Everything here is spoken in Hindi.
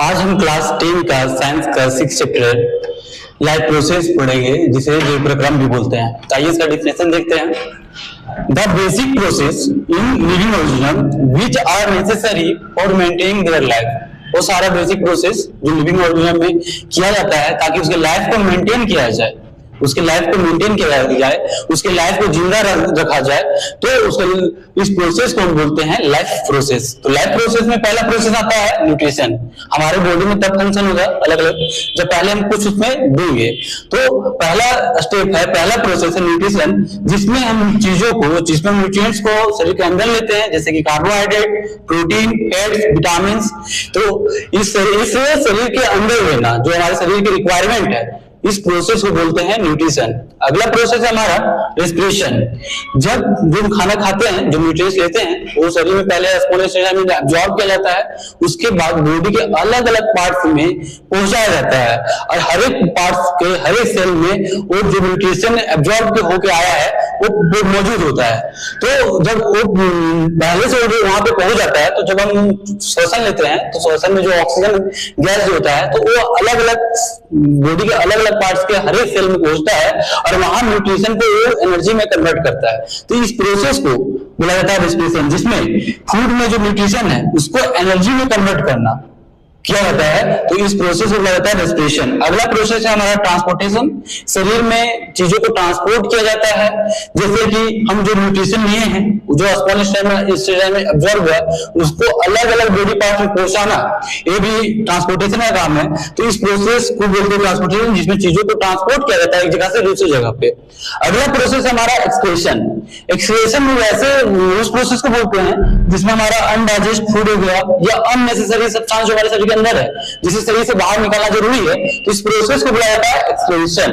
आज हम क्लास 10 का साइंस का 6 चैप्टर लाइफ प्रोसेस पढ़ेंगे, जिसे जैव प्रक्रम भी बोलते हैं। तो आइए इसका डिफिनेशन देखते हैं। The basic process in living organism which are necessary for maintaining their life. वो सारा बेसिक प्रोसेस जो लिविंग ऑर्गेनिज्म में किया जाता है ताकि उसके लाइफ को मेंटेन किया जाए, उसके लाइफ को मेंटेन किया जाए, उसके लाइफ को जिंदा रखा जाए, तो उसके इस प्रोसेस को हम बोलते हैं लाइफ प्रोसेस। तो लाइफ प्रोसेस में पहला प्रोसेस आता है न्यूट्रिशन। हमारे बॉडी में तब फंक्शन होगा अलग अलग जब पहले हम कुछ उसमें देंगे। तो पहला स्टेप है, पहला प्रोसेस है न्यूट्रिशन, जिसमें हम चीजों को, जिसमें न्यूट्रिएंट्स को शरीर के अंदर लेते हैं, जैसे कि कार्बोहाइड्रेट, प्रोटीन, फैट्स, विटामिन। तो इस शरीर के अंदर लेना जो हमारे शरीर की रिक्वायरमेंट है, इस प्रोसेस को बोलते हैं न्यूट्रिशन। अगला प्रोसेस है हमारा रेस्पिरेशन। जब जो खाना खाते हैं, जो न्यूट्रिएंट्स लेते हैं, वो शरीर में पहले एक्सपोनेंशियल में एब्जॉर्ब किया जाता है, उसके बाद बॉडी के अलग अलग पार्ट्स में पहुंचाया जाता है, और हर एक पार्ट्स के हर एक सेल में वो जो न्यूट्रिशन एब्जॉर्ब होकर आया है वो मौजूद होता है। तो जब वो पहले से वहां पे पहुंच जाता है, तो जब हम श्वसन लेते हैं तो श्वसन में जो ऑक्सीजन गैस जो होता है, तो वो अलग अलग बॉडी के अलग अलग पार्ट्स के हर एक सेल में पहुंचता है और वहां न्यूट्रिशन को वो एनर्जी में कन्वर्ट करता है। तो इस प्रोसेस को बोला जाता है रेस्पिरेशन, जिसमें फूड में जो न्यूट्रिशन है उसको एनर्जी में कन्वर्ट करना किया जाता है। तो इस प्रोसेस को बोला जाता है रेस्पिरेशन। अगला प्रोसेस है हमारा ट्रांसपोर्टेशन। शरीर में चीजों को ट्रांसपोर्ट किया जाता है, जैसे कि हम जो न्यूट्रिशन लिए हैं, जो स्टेज में एब्जॉर्ब हुआ, उसको अलग अलग बॉडी पार्ट में पहुंचाना, ये भी ट्रांसपोर्टेशन का काम है। तो इस प्रोसेस को बोलते हैं ट्रांसपोर्टेशन, जिसमें चीजों को ट्रांसपोर्ट किया जाता है एक जगह से दूसरी जगह पे। अगला प्रोसेस है हमारा एक्सक्रीशन। एक्सक्रीशन में वैसे उस प्रोसेस को बोलते हैं जिसमें हमारा अनडाइजेस्ट फूड हो गया या अननेसेसरी सब्सटेंस जो हमारे शरीर के अंदर है, जिसे शरीर से बाहर निकालना जरूरी है, तो इस प्रोसेस को बुलाया जाता है एक्सक्रीशन।